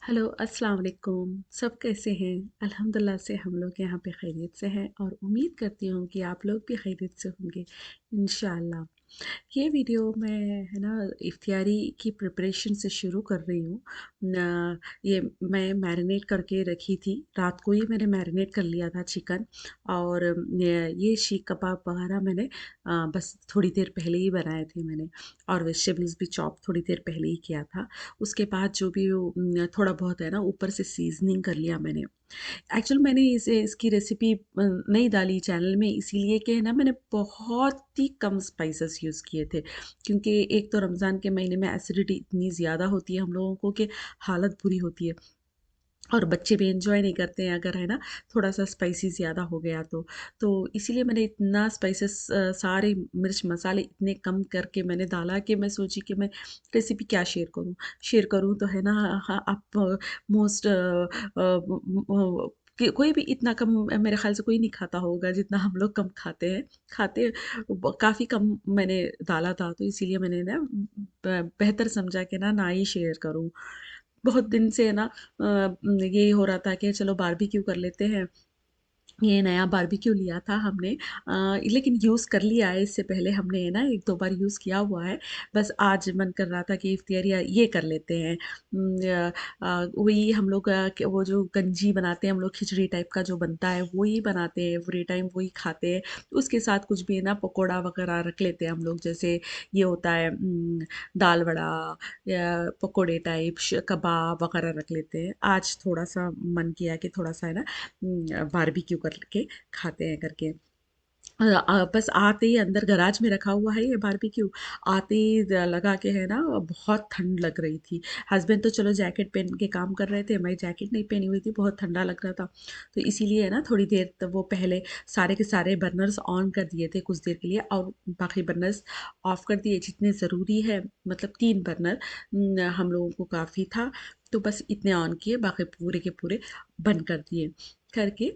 Hello अस्सलाम वालेकुम। सब कैसे हैं? अल्हम्दुलिल्लाह से हम लोग यहाँ पे खैरियत से हैं और उम्मीद करती हूँ कि आप लोग भी खैरियत से होंगे इंशाअल्लाह। ये वीडियो मैं है ना इफ्तियारी की प्रिपरेशन से शुरू कर रही हूँ। ये मैं मैरिनेट करके रखी थी, रात को ही मैंने मैरिनेट कर लिया था चिकन। और ये शीख कबाब वगैरह मैंने बस थोड़ी देर पहले ही बनाए थे मैंने। और वेजिटेबल्स भी चॉप थोड़ी देर पहले ही किया था। उसके बाद जो भी वो थोड़ा बहुत है ना ऊपर से सीजनिंग कर लिया मैंने। एक्चुअल मैंने इसे इसकी रेसिपी नहीं डाली चैनल में इसीलिए कि है ना मैंने बहुत ही कम स्पाइसेस यूज़ किए थे, क्योंकि एक तो रमज़ान के महीने में एसिडिटी इतनी ज़्यादा होती है हम लोगों को कि हालत बुरी होती है। और बच्चे भी एंजॉय नहीं करते हैं अगर है ना थोड़ा सा स्पाइसी ज़्यादा हो गया तो इसीलिए मैंने इतना स्पाइसेस सारे मिर्च मसाले इतने कम करके मैंने डाला कि मैं सोची कि मैं रेसिपी क्या शेयर करूँ तो है ना। हाँ, आप मोस्ट कोई भी इतना कम मेरे ख्याल से कोई नहीं खाता होगा जितना हम लोग कम खाते हैं। खाते काफ़ी कम मैंने डाला था तो इसीलिए मैंने ना बेहतर समझा कि ना ही शेयर करूँ। बहुत दिन से है ना ये हो रहा था कि चलो बारबेक्यू कर लेते हैं। ये नया बारबेक्यू लिया था हमने, लेकिन यूज़ कर लिया है इससे पहले हमने है ना 1-2 बार यूज़ किया हुआ है। बस आज मन कर रहा था कि इफ्तियारिया ये कर लेते हैं। वही हम लोग वो जो गंजी बनाते हैं हम लोग खिचड़ी टाइप का जो बनता है वही बनाते हैं, एवरी टाइम वही खाते हैं। उसके साथ कुछ भी है ना पकौड़ा वगैरह रख लेते हैं हम लोग, जैसे ये होता है दाल वड़ा या पकोड़े टाइप कबाब वगैरह रख लेते हैं। आज थोड़ा-सा मन किया कि थोड़ा-सा है ना बारबेक्यू करके खाते हैं करके। बस आते ही अंदर गैराज में रखा हुआ है ये बारबेक्यू। आते ही लगा के है ना बहुत ठंड लग रही थी। हस्बैंड तो चलो जैकेट पहन के काम कर रहे थे, मैं जैकेट नहीं पहनी हुई थी, बहुत ठंडा लग रहा था। तो इसीलिए है ना थोड़ी देर तक वो पहले सारे के सारे बर्नर्स ऑन कर दिए थे कुछ देर के लिए और बाकी बर्नर्स ऑफ कर दिए जितने ज़रूरी है। मतलब 3 बर्नर हम लोगों को काफ़ी था, तो बस इतने ऑन किए, बाकी पूरे के पूरे बंद कर दिए। करके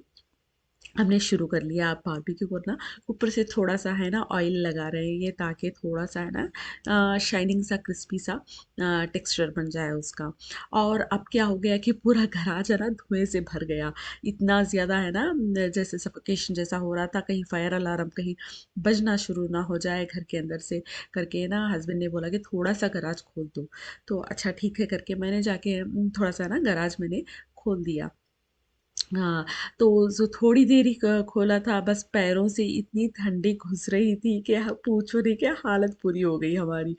हमने शुरू कर लिया अब बारबेक्यू करना। ऊपर से थोड़ा-सा है ना ऑयल लगा रहे हैं ये ताकि थोड़ा-सा है ना शाइनिंग सा क्रिस्पी सा टेक्सचर बन जाए उसका। और अब क्या हो गया कि पूरा गैराज है ना धुएँ से भर गया। इतना ज़्यादा है ना जैसे सफोकेशन जैसा हो रहा था, कहीं फायर अलार्म कहीं बजना शुरू ना हो जाए घर के अंदर से करके ना हस्बैंड ने बोला कि थोड़ा-सा गैराज खोल दो। तो अच्छा ठीक है करके मैंने जाके थोड़ा-सा ना गैराज मैंने खोल दिया। हाँ, तो जो थोड़ी देर ही क खोला था बस पैरों से इतनी ठंडी घुस रही थी कि ह पूछो नहीं क्या हालत पूरी हो गई हमारी।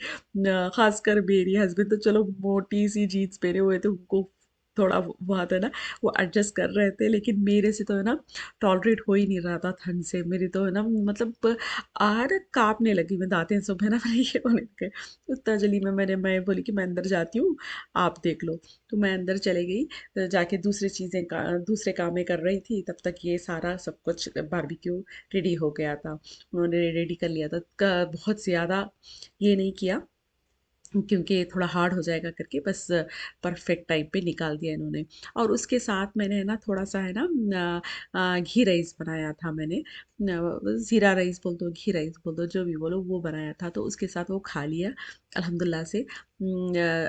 ख़ासकर मेरी हस्बैंड तो चलो मोटी-सी जीन्स पहने हुए थे, उनको थोड़ा बहुत है ना वो एडजस्ट कर रहे थे, लेकिन मेरे से तो है ना टॉलरेट हो ही नहीं रहा था ठंड से। मेरी तो है ना मतलब काँपने लगी मैं, दाँतें सब है ना मेरे ये होने लगे। उतना जल्दी में मैं बोली कि मैं अंदर जाती हूँ, आप देख लो। तो मैं अंदर चली गई, जाके दूसरे कामें कर रही थी, तब तक ये सारा सब कुछ बारबेक्यू रेडी हो गया था। उन्होंने रेडी कर लिया था। बहुत ज़्यादा ये नहीं किया क्योंकि थोड़ा हार्ड हो जाएगा करके, बस परफेक्ट टाइम पे निकाल दिया इन्होंने। और उसके साथ मैंने है ना थोड़ा-सा है ना घी राइस बनाया था मैंने। ज़ीरा राइस बोल दो, घी राइस बोल दो, जो भी बोलो वो बनाया था, तो उसके साथ वो खा लिया अल्हम्दुलिल्लाह से।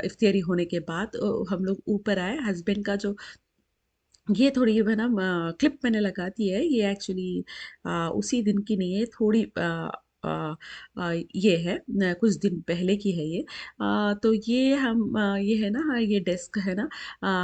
इफ्तियारी होने के बाद हम लोग ऊपर आए। हस्बैंड का जो ये थोड़ी है ना क्लिप मैंने लगा दी है, ये एक्चुअली उसी दिन की नहीं है, थोड़ी अ ये है कुछ दिन पहले की है ये। तो ये ये है ना ये डेस्क है ना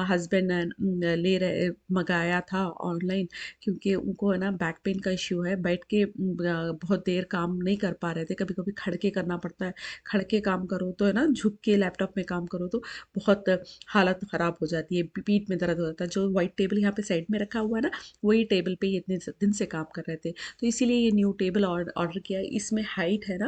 हस्बैंड ने ले रहे मँगाया था ऑनलाइन, क्योंकि उनको है ना बैक पेन का इश्यू है, बैठ के बहुत देर काम नहीं कर पा रहे थे, कभी-कभी खड़ के करना पड़ता है। खड़ के काम करो तो है ना झुक के लैपटॉप में काम करो तो बहुत हालत ख़राब हो जाती है, पीठ में दर्द हो जाता है। जो व्हाइट टेबल यहाँ पे साइड में रखा हुआ है ना, वही टेबल पे ये इतने दिन से काम कर रहे थे। तो इसीलिए ये न्यू टेबल ऑर्डर किया है। इसमें हाइट है ना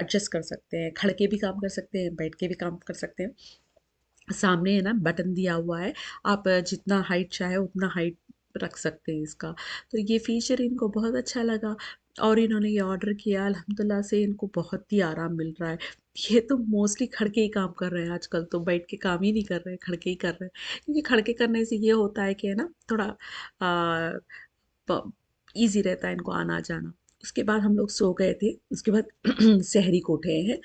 एडजस्ट कर सकते हैं, खड़ के भी काम कर सकते हैं, बैठ के भी काम कर सकते हैं। सामने है ना बटन दिया हुआ है, आप जितना हाइट चाहे उतना हाइट रख सकते हैं इसका। तो ये फ़ीचर इनको बहुत अच्छा लगा और इन्होंने ये ऑर्डर किया, अल्हम्दुलिल्लाह से इनको बहुत ही आराम मिल रहा है। ये तो मोस्टली खड़ के ही काम कर रहे हैं आजकल, तो बैठ के काम ही नहीं कर रहे हैं, खड़ के ही कर रहे हैं। क्योंकि खड़ के करने से ये होता है कि है ना थोड़ा प ईज़ी रहता है इनको आना-जाना। उसके बाद हम लोग सो गए थे, उसके बाद सेहरी को उठे हैं।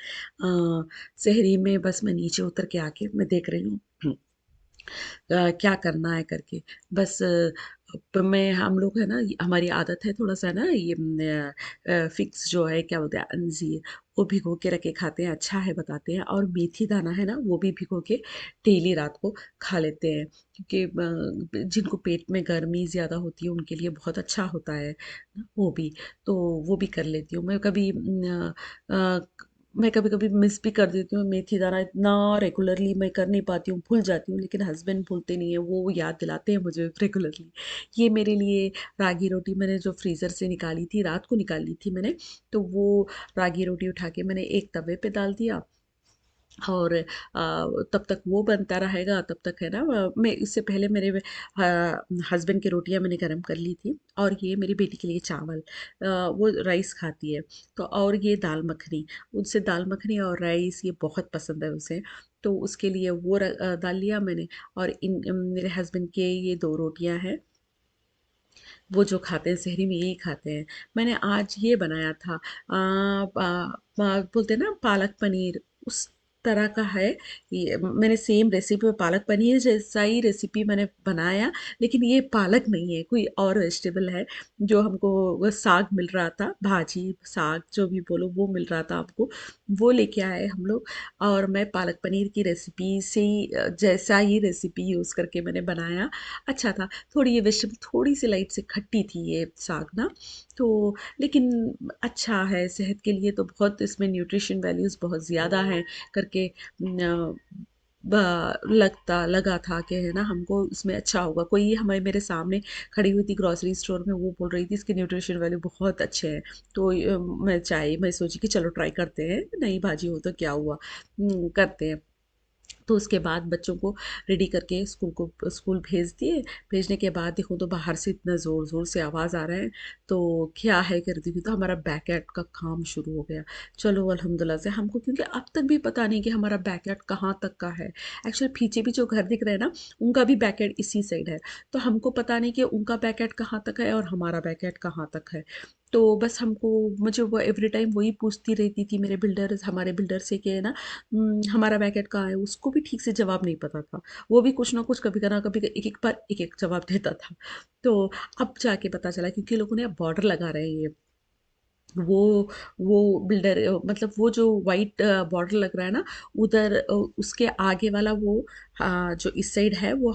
सेहरी में बस मैं नीचे उतर के आके मैं देख रही हूँ क्या करना है करके। बस मैं हम लोग है ना हमारी आदत है थोड़ा-सा ना ये फिक्स जो है क्या बोलते हैं अंजीर, वो भिगो के रख के खाते हैं, अच्छा है बताते हैं और मेथी दाना है ना वो भी भिगो के डेली रात को खा लेते हैं। क्योंकि जिनको पेट में गर्मी ज़्यादा होती है उनके लिए बहुत अच्छा होता है ना वो भी। तो वो भी कर लेती हूँ। अ, मैं कभी-कभी मिस भी कर देती हूँ, मेथी दाना इतना रेगुलरली मैं कर नहीं पाती हूँ, भूल जाती हूँ, लेकिन हस्बैंड भूलते नहीं हैं, वो याद दिलाते हैं मुझे रेगुलरली। ये मेरे लिए रागी रोटी मैंने जो फ्रीज़र से निकाली थी, रात को निकाली थी मैंने, तो वो रागी रोटी उठा के मैंने एक तवे पे डाल दिया और तब तक वो बनता रहेगा, तब तक है ना मैं इससे पहले मेरे हस्बैंड की रोटियाँ मैंने गरम कर ली थी और ये मेरी बेटी के लिए चावल वो राइस खाती है, तो और ये दाल मखनी, उनसे दाल मखनी और राइस ये बहुत पसंद है उसे, तो उसके लिए वो डाल लिया मैंने और मेरे हस्बैंड के ये 2 रोटियाँ हैं, वो जो खाते हैं शहरी में यही खाते हैं। मैंने आज ये बनाया था बोलते हैं ना पालक पनीर उस तरह का है। ये मैंने सेम रेसिपी में पालक पनीर जैसा ही रेसिपी मैंने बनाया, लेकिन ये पालक नहीं है, कोई और वेजिटेबल है जो हमको वो साग मिल रहा था, भाजी, साग जो भी बोलो वो मिल रहा था हमको, वो लेके आए हम लोग और मैं पालक पनीर की रेसिपी से ही जैसा ही रेसिपी यूज़ करके मैंने बनाया। अच्छा था। थोड़ी ये वेजिटेबल थोड़ी-सी लाइट से खट्टी थी ये साग ना, तो लेकिन अच्छा है सेहत के लिए तो बहुत इसमें न्यूट्रिशन वैल्यूज़ बहुत ज़्यादा हैं करके न ब लगा था कि है ना हमको इसमें अच्छा होगा। कोई हमारे मेरे सामने खड़ी हुई थी ग्रोसरी स्टोर में वो बोल रही थी इसके न्यूट्रिशन वैल्यू बहुत अच्छे हैं। तो मैं सोची कि चलो ट्राई करते हैं, नई भाजी हो तो क्या हुआ? करते हैं। तो उसके बाद बच्चों को रेडी करके स्कूल भेज दिए। भेजने के बाद देखो तो बाहर से इतना ज़ोर-ज़ोर से आवाज़ आ रहा है, तो क्या है कर दी थी तो हमारा बैकयार्ड का काम शुरू हो गया। चलो अल्हम्दुलिल्लाह से हमको क्योंकि अब तक भी पता नहीं कि हमारा बैकयार्ड कहाँ तक का है। एक्चुअली पीछे भी जो घर दिख रहे हैं ना, उनका भी बैकयार्ड इसी साइड है। तो हमको पता नहीं कि उनका बैकयार्ड कहाँ तक है और हमारा बैकयार्ड कहाँ तक है। तो बस हमको मुझे वो एवरी टाइम वही पूछती रहती थी हमारे बिल्डर से कि है ना हमारा बैकेट कहाँ है? उसको भी ठीक से जवाब नहीं पता था। वो भी कुछ ना कुछ कभी ना कभी एक-एक बार एक-एक जवाब देता था। तो अब जाके पता चला क्योंकि लोगों ने अब बॉर्डर लगा रहे हैं ये। वो वो बिल्डर मतलब वो जो व्हाइट बॉर्डर लग रहा है ना, उधर उसके आगे वाला वो जो इस साइड है वो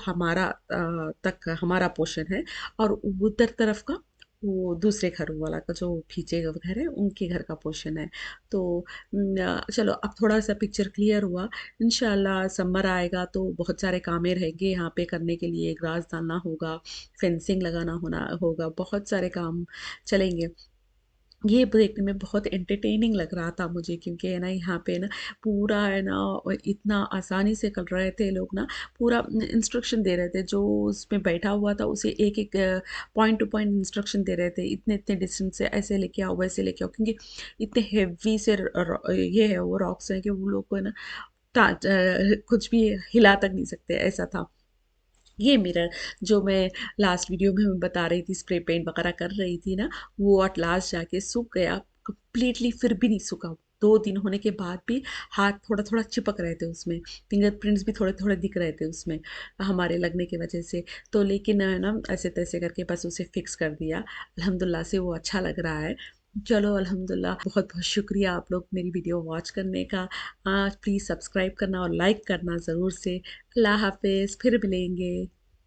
तक हमारा पोर्शन है और उधर तरफ का वो दूसरे घरों वाला का जो पीछे का घर है, उनके घर का पोर्शन है। तो चलो अब थोड़ा-सा पिक्चर क्लियर हुआ। इंशाअल्लाह समर आएगा तो बहुत सारे कामें रहेंगे यहाँ पे करने के लिए, ग्रास डालना होगा, फेंसिंग लगाना होना होगा, बहुत सारे काम चलेंगे। ये देखने में बहुत एंटरटेनिंग लग रहा था मुझे क्योंकि है ना यहाँ पे ना पूरा है ना इतना आसानी से कर रहे थे लोग ना पूरा इंस्ट्रक्शन दे रहे थे जो उसमें बैठा हुआ था उसे एक एक पॉइंट टू पॉइंट इंस्ट्रक्शन दे रहे थे इतने इतने डिस्टेंस से ऐसे लेके आओ वैसे लेके आओ क्योंकि इतने हेवी से ये है वो रॉक्स हैं कि वो लोग को है ना कुछ भी हिला तक नहीं सकते ऐसा था ये मिरर जो मैं लास्ट वीडियो में मैं बता रही थी स्प्रे पेंट वगैरह कर रही थी ना, वो एट लास्ट जाके सूख गया कंप्लीटली फिर भी नहीं सूखा। 2 दिन होने के बाद भी हाथ थोड़ा-थोड़ा चिपक रहे थे उसमें, फिंगरप्रिंट्स भी थोड़े-थोड़े दिख रहे थे उसमें, हमारे लगने की वजह से। तो लेकिन है ना ऐसे-तैसे करके बस उसे फिक्स कर दिया। अल्हम्दुलिल्लाह से वो अच्छा लग रहा है। चलो अल्हम्दुलिल्लाह बहुत-बहुत शुक्रिया आप लोग मेरी वीडियो वॉच करने का। प्लीज़ सब्सक्राइब करना और लाइक करना ज़रूर से। अल्लाह हाफ़िज़, फिर मिलेंगे।